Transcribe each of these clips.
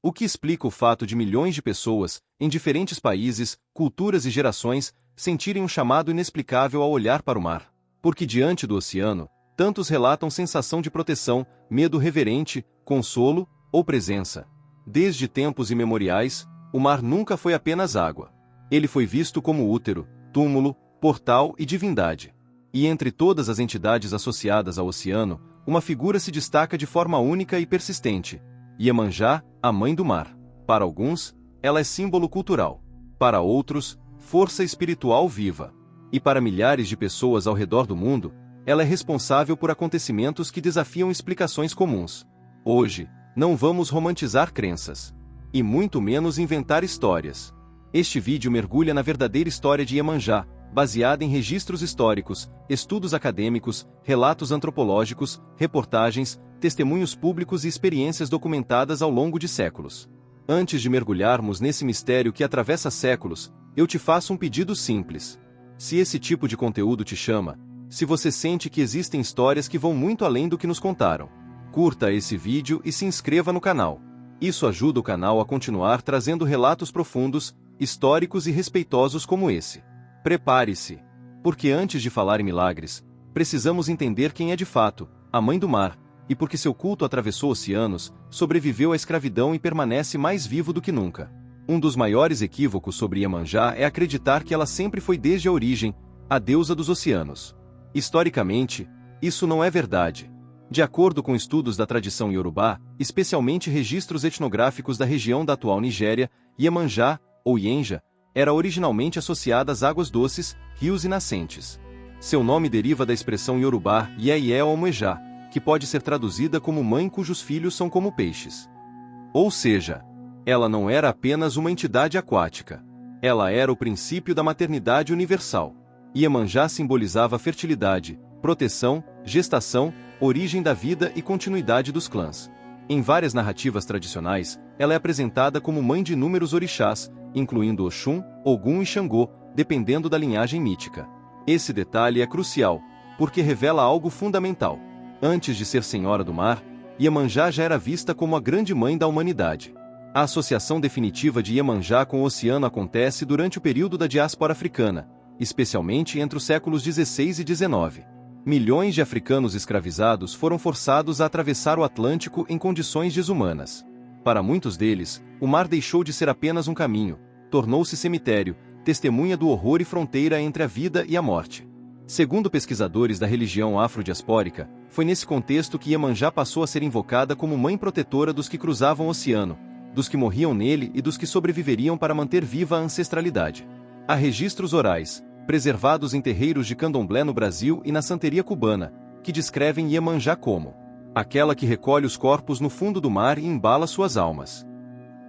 O que explica o fato de milhões de pessoas, em diferentes países, culturas e gerações, sentirem um chamado inexplicável ao olhar para o mar. Porque diante do oceano, tantos relatam sensação de proteção, medo reverente, consolo ou presença. Desde tempos imemoriais, o mar nunca foi apenas água. Ele foi visto como útero, túmulo, portal e divindade. E entre todas as entidades associadas ao oceano, uma figura se destaca de forma única e persistente: Iemanjá, a mãe do mar. Para alguns, ela é símbolo cultural. Para outros, força espiritual viva. E para milhares de pessoas ao redor do mundo, ela é responsável por acontecimentos que desafiam explicações comuns. Hoje, não vamos romantizar crenças. E muito menos inventar histórias. Este vídeo mergulha na verdadeira história de Iemanjá, baseada em registros históricos, estudos acadêmicos, relatos antropológicos, reportagens, testemunhos públicos e experiências documentadas ao longo de séculos. Antes de mergulharmos nesse mistério que atravessa séculos, eu te faço um pedido simples. Se esse tipo de conteúdo te chama, se você sente que existem histórias que vão muito além do que nos contaram, curta esse vídeo e se inscreva no canal. Isso ajuda o canal a continuar trazendo relatos profundos, históricos e respeitosos como esse. Prepare-se, porque antes de falar em milagres, precisamos entender quem é de fato a Mãe do Mar, e porque seu culto atravessou oceanos, sobreviveu à escravidão e permanece mais vivo do que nunca. Um dos maiores equívocos sobre Iemanjá é acreditar que ela sempre foi desde a origem, a deusa dos oceanos. Historicamente, isso não é verdade. De acordo com estudos da tradição iorubá, especialmente registros etnográficos da região da atual Nigéria, Iemanjá, ou Ienja, era originalmente associada às águas doces, rios e nascentes. Seu nome deriva da expressão iorubá Yeye Omoejá, que pode ser traduzida como mãe cujos filhos são como peixes. Ou seja, ela não era apenas uma entidade aquática. Ela era o princípio da maternidade universal. Iemanjá simbolizava fertilidade, proteção, gestação, origem da vida e continuidade dos clãs. Em várias narrativas tradicionais, ela é apresentada como mãe de inúmeros orixás, incluindo Oxum, Ogum e Xangô, dependendo da linhagem mítica. Esse detalhe é crucial, porque revela algo fundamental. Antes de ser Senhora do Mar, Iemanjá já era vista como a grande mãe da humanidade. A associação definitiva de Iemanjá com o oceano acontece durante o período da diáspora africana, especialmente entre os séculos XVI e XIX. Milhões de africanos escravizados foram forçados a atravessar o Atlântico em condições desumanas. Para muitos deles, o mar deixou de ser apenas um caminho, tornou-se cemitério, testemunha do horror e fronteira entre a vida e a morte. Segundo pesquisadores da religião afrodiaspórica, foi nesse contexto que Iemanjá passou a ser invocada como mãe protetora dos que cruzavam o oceano, dos que morriam nele e dos que sobreviveriam para manter viva a ancestralidade. Há registros orais, preservados em terreiros de candomblé no Brasil e na santeria cubana, que descrevem Iemanjá como aquela que recolhe os corpos no fundo do mar e embala suas almas.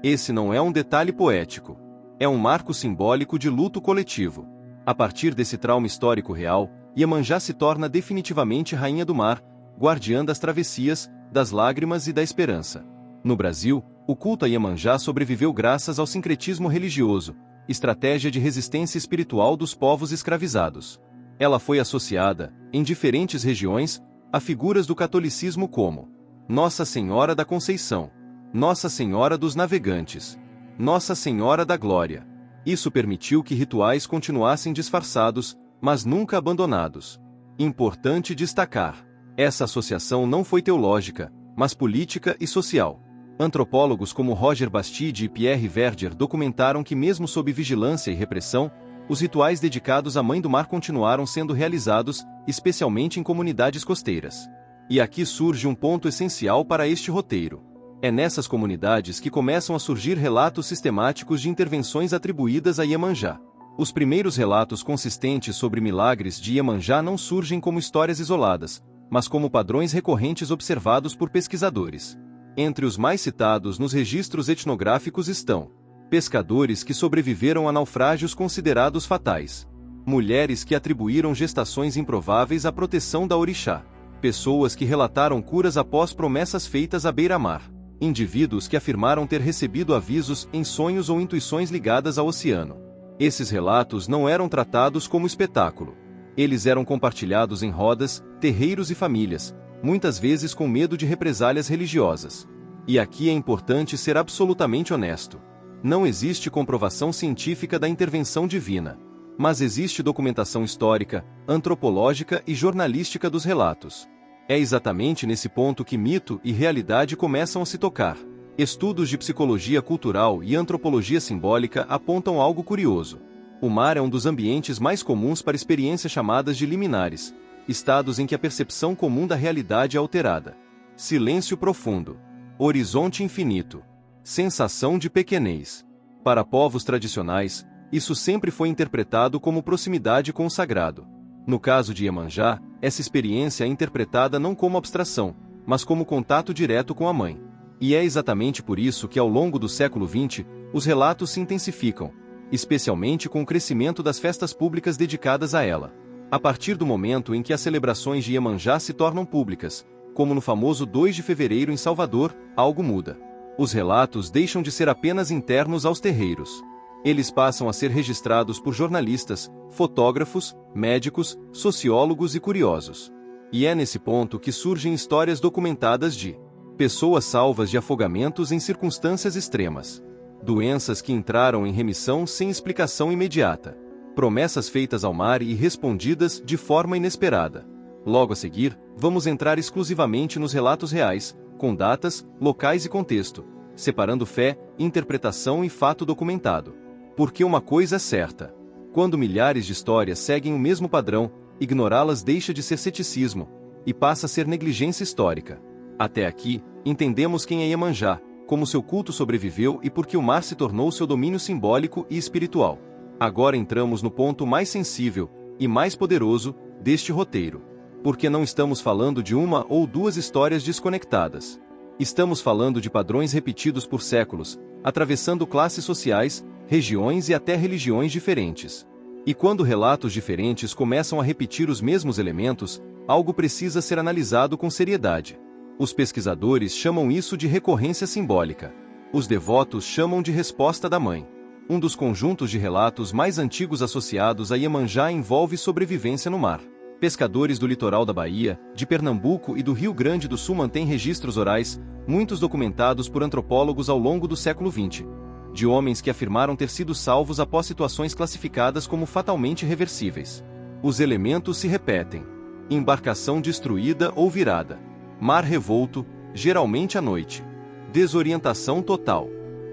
Esse não é um detalhe poético. É um marco simbólico de luto coletivo. A partir desse trauma histórico real, Iemanjá se torna definitivamente rainha do mar, guardiã das travessias, das lágrimas e da esperança. No Brasil, o culto a Iemanjá sobreviveu graças ao sincretismo religioso, estratégia de resistência espiritual dos povos escravizados. Ela foi associada, em diferentes regiões, a figuras do catolicismo como Nossa Senhora da Conceição, Nossa Senhora dos Navegantes, Nossa Senhora da Glória. Isso permitiu que rituais continuassem disfarçados, mas nunca abandonados. Importante destacar: essa associação não foi teológica, mas política e social. Antropólogos como Roger Bastide e Pierre Verdier documentaram que mesmo sob vigilância e repressão, os rituais dedicados à Mãe do Mar continuaram sendo realizados, especialmente em comunidades costeiras. E aqui surge um ponto essencial para este roteiro. É nessas comunidades que começam a surgir relatos sistemáticos de intervenções atribuídas a Iemanjá. Os primeiros relatos consistentes sobre milagres de Iemanjá não surgem como histórias isoladas, mas como padrões recorrentes observados por pesquisadores. Entre os mais citados nos registros etnográficos estão pescadores que sobreviveram a naufrágios considerados fatais, mulheres que atribuíram gestações improváveis à proteção da orixá, pessoas que relataram curas após promessas feitas à beira-mar, indivíduos que afirmaram ter recebido avisos em sonhos ou intuições ligadas ao oceano. Esses relatos não eram tratados como espetáculo. Eles eram compartilhados em rodas, terreiros e famílias, muitas vezes com medo de represálias religiosas. E aqui é importante ser absolutamente honesto. Não existe comprovação científica da intervenção divina, mas existe documentação histórica, antropológica e jornalística dos relatos. É exatamente nesse ponto que mito e realidade começam a se tocar. Estudos de psicologia cultural e antropologia simbólica apontam algo curioso. O mar é um dos ambientes mais comuns para experiências chamadas de liminares, estados em que a percepção comum da realidade é alterada. Silêncio profundo. Horizonte infinito. Sensação de pequenez. Para povos tradicionais, isso sempre foi interpretado como proximidade com o sagrado. No caso de Iemanjá, essa experiência é interpretada não como abstração, mas como contato direto com a Mãe. E é exatamente por isso que ao longo do século XX, os relatos se intensificam, especialmente com o crescimento das festas públicas dedicadas a ela. A partir do momento em que as celebrações de Iemanjá se tornam públicas, como no famoso 2 de fevereiro em Salvador, algo muda. Os relatos deixam de ser apenas internos aos terreiros. Eles passam a ser registrados por jornalistas, fotógrafos, médicos, sociólogos e curiosos. E é nesse ponto que surgem histórias documentadas de pessoas salvas de afogamentos em circunstâncias extremas, doenças que entraram em remissão sem explicação imediata, promessas feitas ao mar e respondidas de forma inesperada. Logo a seguir, vamos entrar exclusivamente nos relatos reais, com datas, locais e contexto, separando fé, interpretação e fato documentado. Porque uma coisa é certa: quando milhares de histórias seguem o mesmo padrão, ignorá-las deixa de ser ceticismo, e passa a ser negligência histórica. Até aqui, entendemos quem é Iemanjá, como seu culto sobreviveu e por que o mar se tornou seu domínio simbólico e espiritual. Agora entramos no ponto mais sensível, e mais poderoso, deste roteiro. Porque não estamos falando de uma ou duas histórias desconectadas. Estamos falando de padrões repetidos por séculos, atravessando classes sociais, regiões e até religiões diferentes. E quando relatos diferentes começam a repetir os mesmos elementos, algo precisa ser analisado com seriedade. Os pesquisadores chamam isso de recorrência simbólica. Os devotos chamam de resposta da Mãe. Um dos conjuntos de relatos mais antigos associados a Iemanjá envolve sobrevivência no mar. Pescadores do litoral da Bahia, de Pernambuco e do Rio Grande do Sul mantêm registros orais, muitos documentados por antropólogos ao longo do século XX, de homens que afirmaram ter sido salvos após situações classificadas como fatalmente reversíveis. Os elementos se repetem: embarcação destruída ou virada, mar revolto, geralmente à noite, desorientação total,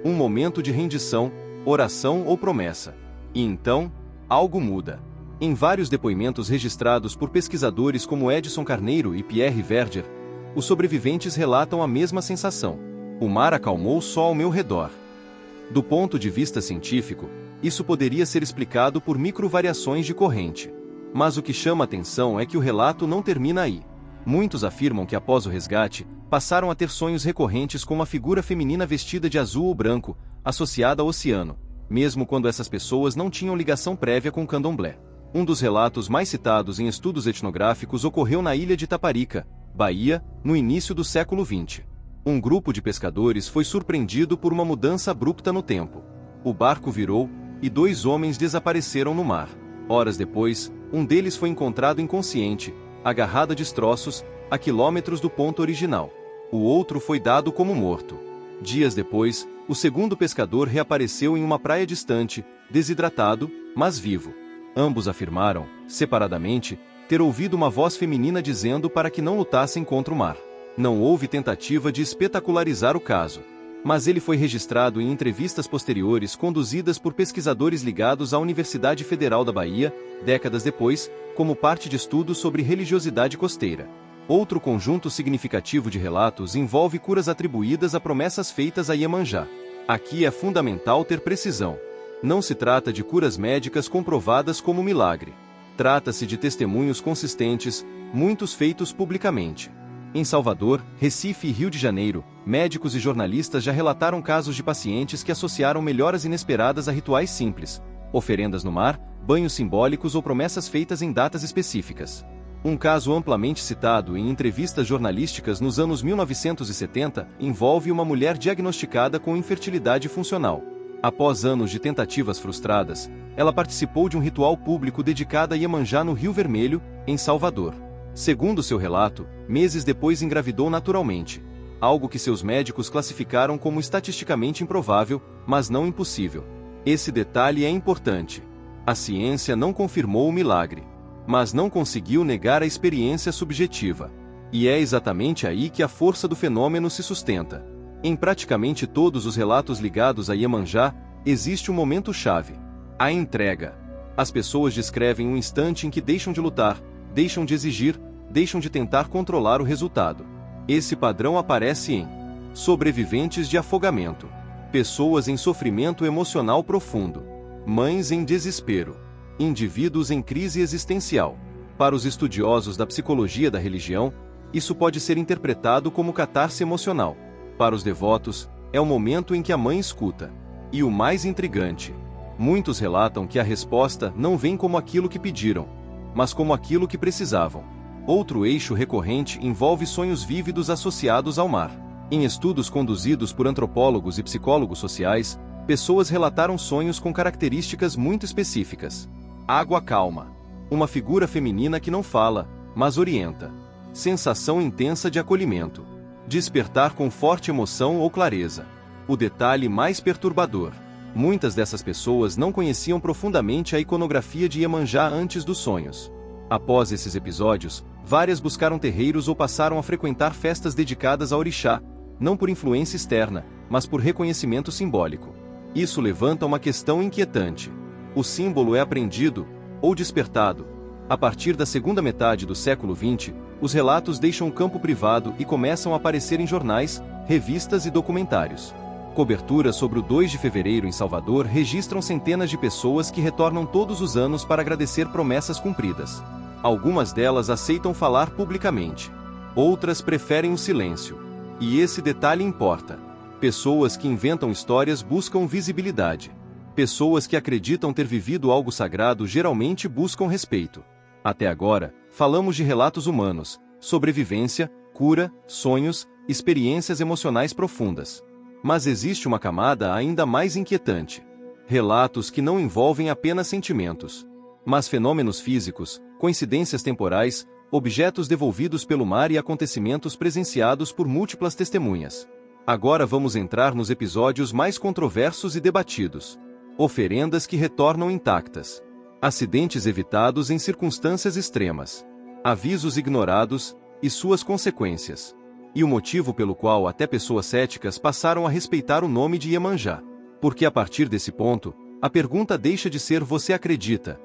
um momento de rendição, oração ou promessa. E então, algo muda. Em vários depoimentos registrados por pesquisadores como Edson Carneiro e Pierre Verger, os sobreviventes relatam a mesma sensação: o mar acalmou só ao meu redor. Do ponto de vista científico, isso poderia ser explicado por microvariações de corrente. Mas o que chama atenção é que o relato não termina aí. Muitos afirmam que após o resgate, passaram a ter sonhos recorrentes com uma figura feminina vestida de azul ou branco, associada ao oceano, mesmo quando essas pessoas não tinham ligação prévia com o candomblé. Um dos relatos mais citados em estudos etnográficos ocorreu na ilha de Taparica, Bahia, no início do século XX. Um grupo de pescadores foi surpreendido por uma mudança abrupta no tempo. O barco virou, e 2 homens desapareceram no mar. Horas depois, um deles foi encontrado inconsciente, agarrado a destroços, a quilômetros do ponto original. O outro foi dado como morto. Dias depois, o segundo pescador reapareceu em uma praia distante, desidratado, mas vivo. Ambos afirmaram, separadamente, ter ouvido uma voz feminina dizendo para que não lutassem contra o mar. Não houve tentativa de espetacularizar o caso, mas ele foi registrado em entrevistas posteriores conduzidas por pesquisadores ligados à Universidade Federal da Bahia, décadas depois, como parte de estudos sobre religiosidade costeira. Outro conjunto significativo de relatos envolve curas atribuídas a promessas feitas a Iemanjá. Aqui é fundamental ter precisão. Não se trata de curas médicas comprovadas como milagre. Trata-se de testemunhos consistentes, muitos feitos publicamente. Em Salvador, Recife e Rio de Janeiro, médicos e jornalistas já relataram casos de pacientes que associaram melhoras inesperadas a rituais simples, oferendas no mar, banhos simbólicos ou promessas feitas em datas específicas. Um caso amplamente citado em entrevistas jornalísticas nos anos 1970 envolve uma mulher diagnosticada com infertilidade funcional. Após anos de tentativas frustradas, ela participou de um ritual público dedicado a Iemanjá no Rio Vermelho, em Salvador. Segundo seu relato, meses depois engravidou naturalmente. algo que seus médicos classificaram como estatisticamente improvável, mas não impossível. Esse detalhe é importante. A ciência não confirmou o milagre, mas não conseguiu negar a experiência subjetiva. E é exatamente aí que a força do fenômeno se sustenta. Em praticamente todos os relatos ligados a Iemanjá, existe um momento-chave: a entrega. As pessoas descrevem um instante em que deixam de lutar, deixam de exigir, deixam de tentar controlar o resultado. Esse padrão aparece em sobreviventes de afogamento, pessoas em sofrimento emocional profundo, mães em desespero, indivíduos em crise existencial. Para os estudiosos da psicologia da religião, isso pode ser interpretado como catarse emocional. Para os devotos, é o momento em que a mãe escuta. E o mais intrigante: muitos relatam que a resposta não vem como aquilo que pediram, mas como aquilo que precisavam. Outro eixo recorrente envolve sonhos vívidos associados ao mar. Em estudos conduzidos por antropólogos e psicólogos sociais, pessoas relataram sonhos com características muito específicas. Água calma. Uma figura feminina que não fala, mas orienta. Sensação intensa de acolhimento. Despertar com forte emoção ou clareza. O detalhe mais perturbador: muitas dessas pessoas não conheciam profundamente a iconografia de Iemanjá antes dos sonhos. Após esses episódios, várias buscaram terreiros ou passaram a frequentar festas dedicadas a orixá, não por influência externa, mas por reconhecimento simbólico. Isso levanta uma questão inquietante. O símbolo é aprendido, ou despertado. A partir da segunda metade do século XX, os relatos deixam o campo privado e começam a aparecer em jornais, revistas e documentários. Coberturas sobre o 2 de fevereiro em Salvador registram centenas de pessoas que retornam todos os anos para agradecer promessas cumpridas. Algumas delas aceitam falar publicamente. Outras preferem o silêncio. E esse detalhe importa. Pessoas que inventam histórias buscam visibilidade. Pessoas que acreditam ter vivido algo sagrado geralmente buscam respeito. Até agora, falamos de relatos humanos, sobrevivência, cura, sonhos, experiências emocionais profundas. Mas existe uma camada ainda mais inquietante. Relatos que não envolvem apenas sentimentos, mas fenômenos físicos, coincidências temporais, objetos devolvidos pelo mar e acontecimentos presenciados por múltiplas testemunhas. Agora vamos entrar nos episódios mais controversos e debatidos. Oferendas que retornam intactas. Acidentes evitados em circunstâncias extremas. Avisos ignorados e suas consequências. E o motivo pelo qual até pessoas céticas passaram a respeitar o nome de Iemanjá. Porque a partir desse ponto, a pergunta deixa de ser "você acredita?"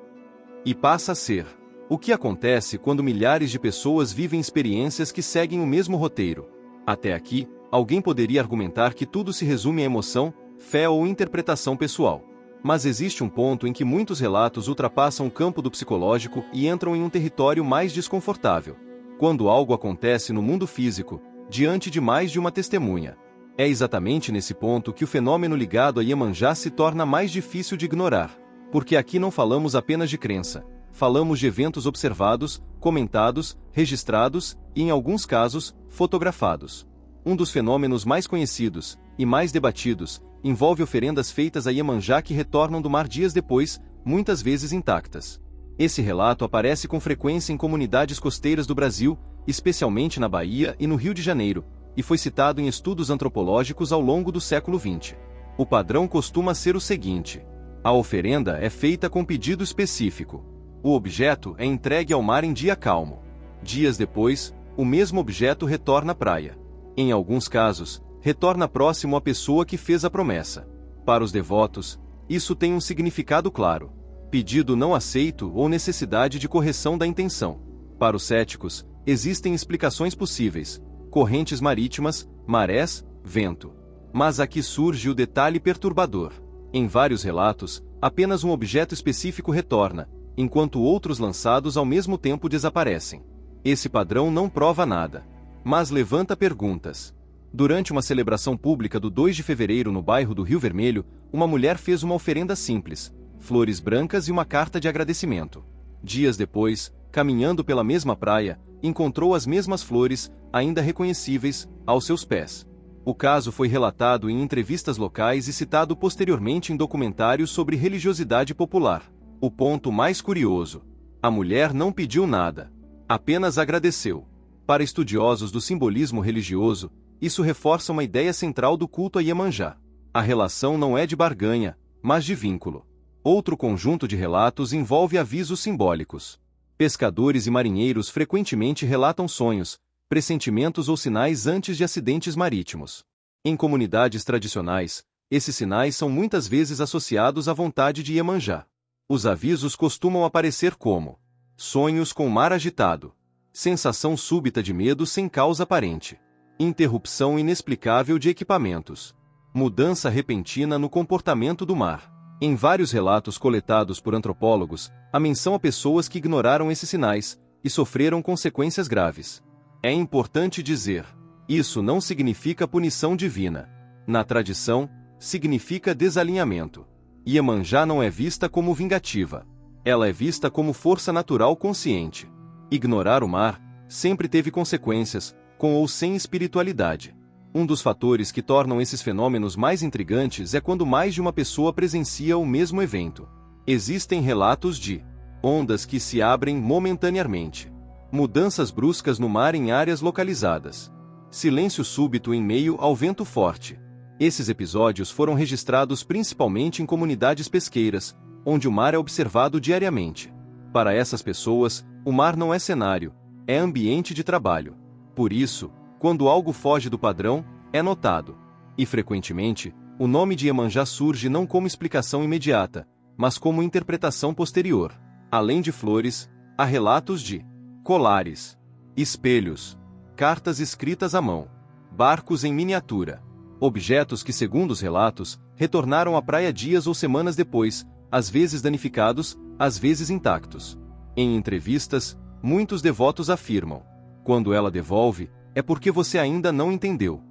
e passa a ser: o que acontece quando milhares de pessoas vivem experiências que seguem o mesmo roteiro? Até aqui, alguém poderia argumentar que tudo se resume a emoção, fé ou interpretação pessoal. Mas existe um ponto em que muitos relatos ultrapassam o campo do psicológico e entram em um território mais desconfortável. Quando algo acontece no mundo físico, diante de mais de uma testemunha. É exatamente nesse ponto que o fenômeno ligado a Iemanjá se torna mais difícil de ignorar. Porque aqui não falamos apenas de crença. Falamos de eventos observados, comentados, registrados e, em alguns casos, fotografados. Um dos fenômenos mais conhecidos e mais debatidos envolve oferendas feitas a Iemanjá que retornam do mar dias depois, muitas vezes intactas. Esse relato aparece com frequência em comunidades costeiras do Brasil, especialmente na Bahia e no Rio de Janeiro, e foi citado em estudos antropológicos ao longo do século XX. O padrão costuma ser o seguinte: a oferenda é feita com pedido específico. O objeto é entregue ao mar em dia calmo. Dias depois, o mesmo objeto retorna à praia. Em alguns casos, retorna próximo à pessoa que fez a promessa. Para os devotos, isso tem um significado claro: pedido não aceito ou necessidade de correção da intenção. Para os céticos, existem explicações possíveis: correntes marítimas, marés, vento. Mas aqui surge o detalhe perturbador. Em vários relatos, apenas um objeto específico retorna, enquanto outros lançados ao mesmo tempo desaparecem. Esse padrão não prova nada, mas levanta perguntas. Durante uma celebração pública do 2 de fevereiro no bairro do Rio Vermelho, uma mulher fez uma oferenda simples: flores brancas e uma carta de agradecimento. Dias depois, caminhando pela mesma praia, encontrou as mesmas flores, ainda reconhecíveis, aos seus pés. O caso foi relatado em entrevistas locais e citado posteriormente em documentários sobre religiosidade popular. O ponto mais curioso: a mulher não pediu nada, apenas agradeceu. Para estudiosos do simbolismo religioso, isso reforça uma ideia central do culto a Iemanjá. A relação não é de barganha, mas de vínculo. Outro conjunto de relatos envolve avisos simbólicos. Pescadores e marinheiros frequentemente relatam sonhos, pressentimentos ou sinais antes de acidentes marítimos. Em comunidades tradicionais, esses sinais são muitas vezes associados à vontade de Iemanjá. Os avisos costumam aparecer como sonhos com mar agitado, sensação súbita de medo sem causa aparente, interrupção inexplicável de equipamentos, mudança repentina no comportamento do mar. Em vários relatos coletados por antropólogos, há menção a pessoas que ignoraram esses sinais e sofreram consequências graves. É importante dizer, isso não significa punição divina. Na tradição, significa desalinhamento. Iemanjá não é vista como vingativa. Ela é vista como força natural consciente. Ignorar o mar sempre teve consequências, com ou sem espiritualidade. Um dos fatores que tornam esses fenômenos mais intrigantes é quando mais de uma pessoa presencia o mesmo evento. Existem relatos de ondas que se abrem momentaneamente, mudanças bruscas no mar em áreas localizadas, silêncio súbito em meio ao vento forte. Esses episódios foram registrados principalmente em comunidades pesqueiras, onde o mar é observado diariamente. Para essas pessoas, o mar não é cenário, é ambiente de trabalho. Por isso, quando algo foge do padrão, é notado. E frequentemente, o nome de Iemanjá surge não como explicação imediata, mas como interpretação posterior. Além de flores, há relatos de colares, espelhos, cartas escritas à mão, barcos em miniatura, objetos que, segundo os relatos, retornaram à praia dias ou semanas depois, às vezes danificados, às vezes intactos. Em entrevistas, muitos devotos afirmam: quando ela devolve, é porque você ainda não entendeu.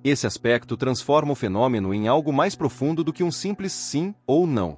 Esse aspecto transforma o fenômeno em algo mais profundo do que um simples sim ou não.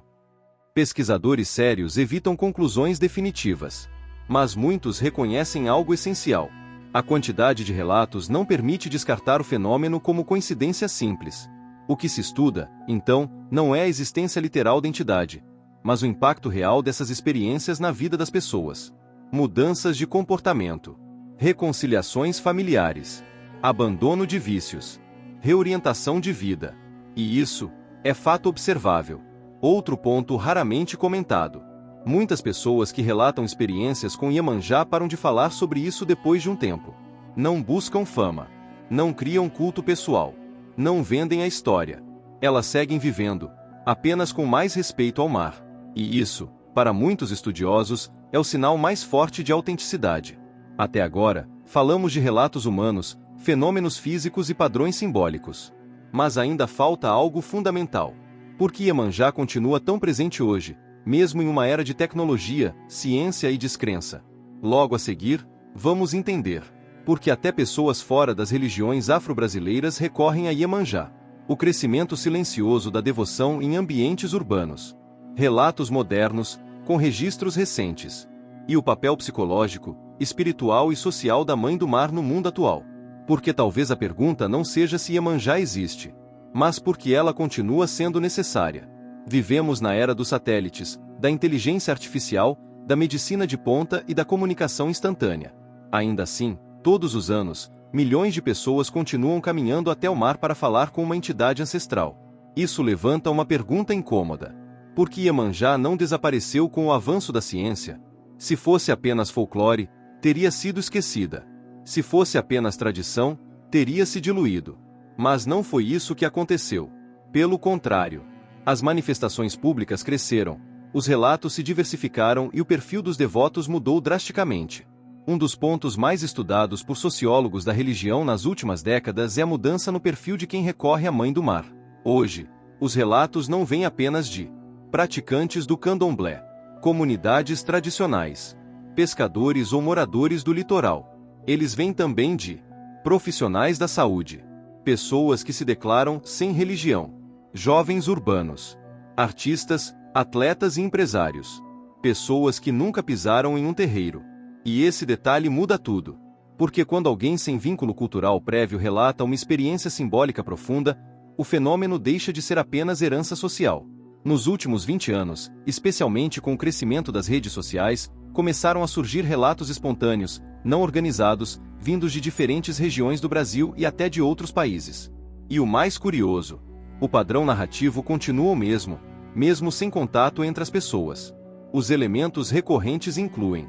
Pesquisadores sérios evitam conclusões definitivas, mas muitos reconhecem algo essencial. A quantidade de relatos não permite descartar o fenômeno como coincidência simples. O que se estuda, então, não é a existência literal da entidade, mas o impacto real dessas experiências na vida das pessoas. Mudanças de comportamento, reconciliações familiares, abandono de vícios, reorientação de vida. E isso é fato observável. Outro ponto raramente comentado. Muitas pessoas que relatam experiências com Iemanjá param de falar sobre isso depois de um tempo. Não buscam fama. Não criam culto pessoal. Não vendem a história. Elas seguem vivendo, apenas com mais respeito ao mar. E isso, para muitos estudiosos, é o sinal mais forte de autenticidade. Até agora, falamos de relatos humanos, fenômenos físicos e padrões simbólicos. Mas ainda falta algo fundamental. Por que Iemanjá continua tão presente hoje, mesmo em uma era de tecnologia, ciência e descrença? Logo a seguir, vamos entender por que até pessoas fora das religiões afro-brasileiras recorrem a Iemanjá. O crescimento silencioso da devoção em ambientes urbanos. Relatos modernos, com registros recentes. E o papel psicológico, espiritual e social da Mãe do Mar no mundo atual. Porque talvez a pergunta não seja se Iemanjá existe, mas porque ela continua sendo necessária. Vivemos na era dos satélites, da inteligência artificial, da medicina de ponta e da comunicação instantânea. Ainda assim, todos os anos, milhões de pessoas continuam caminhando até o mar para falar com uma entidade ancestral. Isso levanta uma pergunta incômoda. Por que Iemanjá não desapareceu com o avanço da ciência? Se fosse apenas folclore, teria sido esquecida. Se fosse apenas tradição, teria se diluído. Mas não foi isso que aconteceu. Pelo contrário, as manifestações públicas cresceram, os relatos se diversificaram e o perfil dos devotos mudou drasticamente. Um dos pontos mais estudados por sociólogos da religião nas últimas décadas é a mudança no perfil de quem recorre à Mãe do Mar. Hoje, os relatos não vêm apenas de praticantes do candomblé, comunidades tradicionais, pescadores ou moradores do litoral. Eles vêm também de profissionais da saúde, pessoas que se declaram sem religião, jovens urbanos, artistas, atletas e empresários, pessoas que nunca pisaram em um terreiro. E esse detalhe muda tudo. Porque quando alguém sem vínculo cultural prévio relata uma experiência simbólica profunda, o fenômeno deixa de ser apenas herança social. Nos últimos 20 anos, especialmente com o crescimento das redes sociais, começaram a surgir relatos espontâneos, não organizados, vindos de diferentes regiões do Brasil e até de outros países. E o mais curioso, o padrão narrativo continua o mesmo, mesmo sem contato entre as pessoas. Os elementos recorrentes incluem: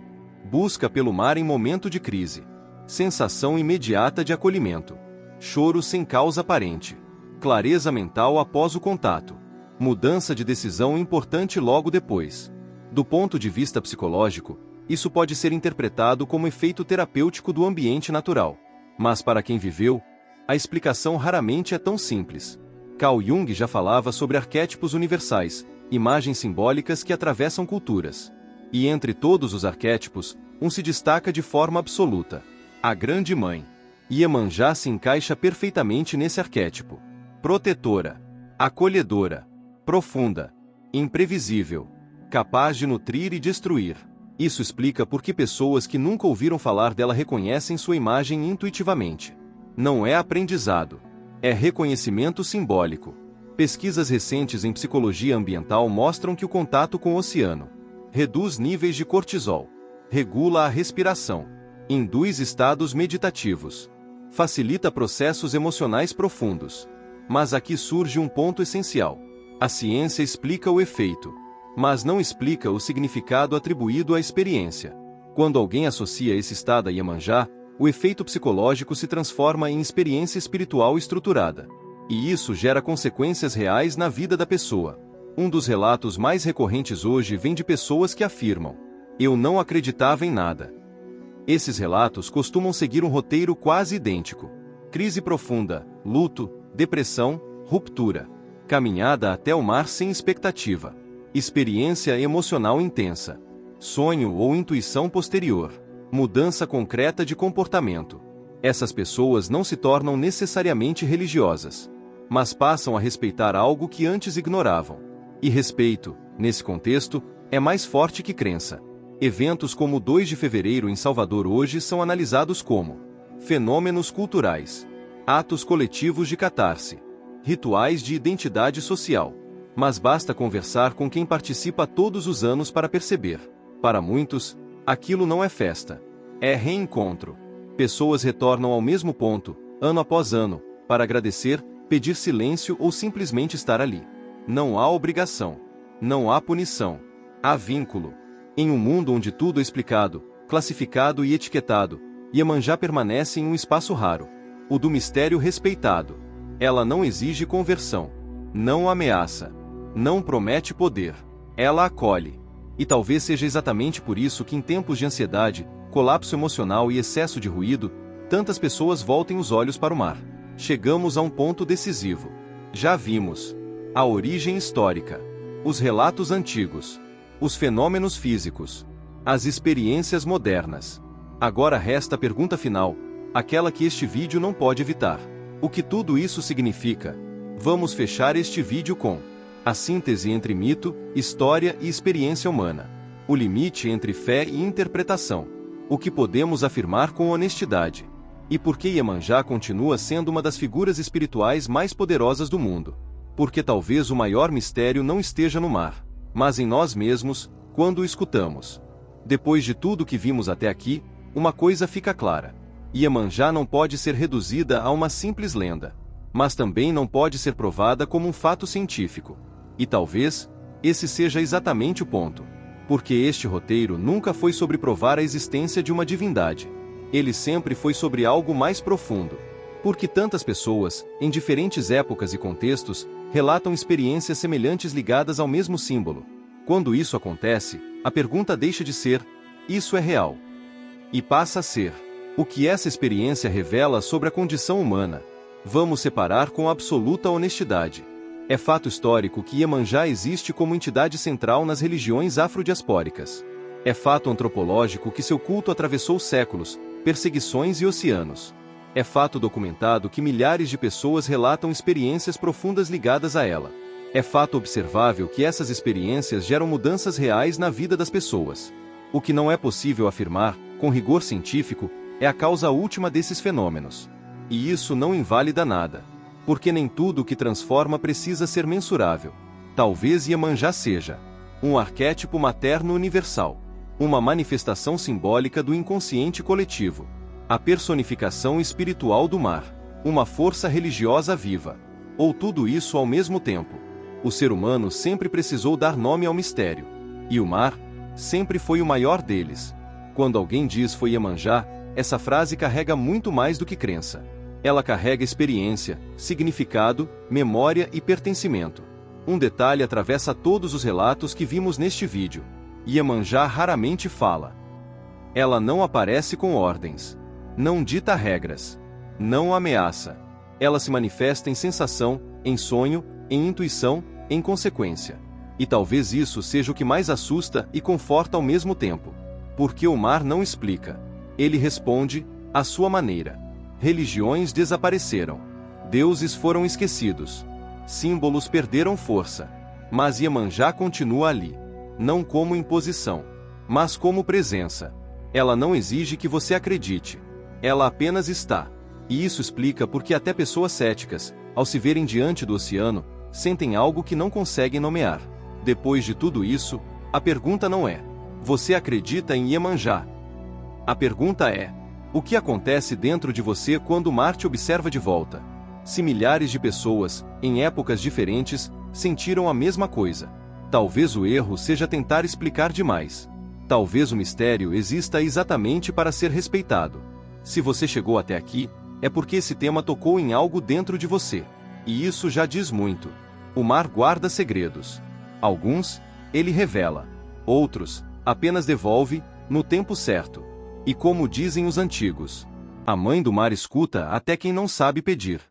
busca pelo mar em momento de crise, sensação imediata de acolhimento, choro sem causa aparente, clareza mental após o contato, mudança de decisão importante logo depois. Do ponto de vista psicológico, isso pode ser interpretado como efeito terapêutico do ambiente natural. Mas para quem viveu, a explicação raramente é tão simples. Carl Jung já falava sobre arquétipos universais, imagens simbólicas que atravessam culturas. E entre todos os arquétipos, um se destaca de forma absoluta: a Grande Mãe. Iemanjá se encaixa perfeitamente nesse arquétipo. Protetora, acolhedora, profunda, imprevisível, capaz de nutrir e destruir. Isso explica por que pessoas que nunca ouviram falar dela reconhecem sua imagem intuitivamente. Não é aprendizado, é reconhecimento simbólico. Pesquisas recentes em psicologia ambiental mostram que o contato com o oceano reduz níveis de cortisol, regula a respiração, induz estados meditativos, facilita processos emocionais profundos. Mas aqui surge um ponto essencial. A ciência explica o efeito, mas não explica o significado atribuído à experiência. Quando alguém associa esse estado a Iemanjá, o efeito psicológico se transforma em experiência espiritual estruturada. E isso gera consequências reais na vida da pessoa. Um dos relatos mais recorrentes hoje vem de pessoas que afirmam: eu não acreditava em nada. Esses relatos costumam seguir um roteiro quase idêntico: crise profunda, luto, depressão, ruptura, caminhada até o mar sem expectativa, experiência emocional intensa, sonho ou intuição posterior, mudança concreta de comportamento. Essas pessoas não se tornam necessariamente religiosas, mas passam a respeitar algo que antes ignoravam. E respeito, nesse contexto, é mais forte que crença. Eventos como o 2 de fevereiro em Salvador hoje são analisados como fenômenos culturais, atos coletivos de catarse, rituais de identidade social. Mas basta conversar com quem participa todos os anos para perceber: para muitos, aquilo não é festa, é reencontro. Pessoas retornam ao mesmo ponto, ano após ano, para agradecer, pedir silêncio ou simplesmente estar ali. Não há obrigação, não há punição, há vínculo. Em um mundo onde tudo é explicado, classificado e etiquetado, Iemanjá permanece em um espaço raro, o do mistério respeitado. Ela não exige conversão, não ameaça, não promete poder, ela acolhe. E talvez seja exatamente por isso que em tempos de ansiedade, colapso emocional e excesso de ruído, tantas pessoas voltem os olhos para o mar. Chegamos a um ponto decisivo. Já vimos a origem histórica, os relatos antigos, os fenômenos físicos, as experiências modernas. Agora resta a pergunta final, aquela que este vídeo não pode evitar: o que tudo isso significa? Vamos fechar este vídeo com a síntese entre mito, história e experiência humana. O limite entre fé e interpretação. O que podemos afirmar com honestidade. E por que Iemanjá continua sendo uma das figuras espirituais mais poderosas do mundo? Porque talvez o maior mistério não esteja no mar, mas em nós mesmos, quando o escutamos. Depois de tudo que vimos até aqui, uma coisa fica clara: Iemanjá não pode ser reduzida a uma simples lenda, mas também não pode ser provada como um fato científico. E talvez esse seja exatamente o ponto. Porque este roteiro nunca foi sobre provar a existência de uma divindade. Ele sempre foi sobre algo mais profundo. Porque tantas pessoas, em diferentes épocas e contextos, relatam experiências semelhantes ligadas ao mesmo símbolo. Quando isso acontece, a pergunta deixa de ser: isso é real? E passa a ser: o que essa experiência revela sobre a condição humana? Vamos separar com absoluta honestidade. É fato histórico que Iemanjá existe como entidade central nas religiões afrodiaspóricas. É fato antropológico que seu culto atravessou séculos, perseguições e oceanos. É fato documentado que milhares de pessoas relatam experiências profundas ligadas a ela. É fato observável que essas experiências geram mudanças reais na vida das pessoas. O que não é possível afirmar, com rigor científico, é a causa última desses fenômenos. E isso não invalida nada. Porque nem tudo o que transforma precisa ser mensurável. Talvez Iemanjá seja um arquétipo materno universal. uma manifestação simbólica do inconsciente coletivo, a personificação espiritual do mar, uma força religiosa viva, ou tudo isso ao mesmo tempo. O ser humano sempre precisou dar nome ao mistério, e o mar sempre foi o maior deles. Quando alguém diz foi Iemanjá, essa frase carrega muito mais do que crença. Ela carrega experiência, significado, memória e pertencimento. Um detalhe atravessa todos os relatos que vimos neste vídeo. Iemanjá raramente fala. Ela não aparece com ordens. Não dita regras. Não ameaça. Ela se manifesta em sensação, em sonho, em intuição, em consequência. E talvez isso seja o que mais assusta e conforta ao mesmo tempo. Porque o mar não explica. Ele responde, à sua maneira. Religiões desapareceram. Deuses foram esquecidos. Símbolos perderam força. Mas Iemanjá continua ali. Não como imposição, mas como presença. Ela não exige que você acredite. Ela apenas está. E isso explica por que até pessoas céticas, ao se verem diante do oceano, sentem algo que não conseguem nomear. Depois de tudo isso, a pergunta não é: você acredita em Iemanjá? A pergunta é: o que acontece dentro de você quando o mar te observa de volta? Se milhares de pessoas, em épocas diferentes, sentiram a mesma coisa, talvez o erro seja tentar explicar demais. Talvez o mistério exista exatamente para ser respeitado. Se você chegou até aqui, é porque esse tema tocou em algo dentro de você. E isso já diz muito. O mar guarda segredos. Alguns, ele revela. Outros, apenas devolve, no tempo certo. E como dizem os antigos, a mãe do mar escuta até quem não sabe pedir.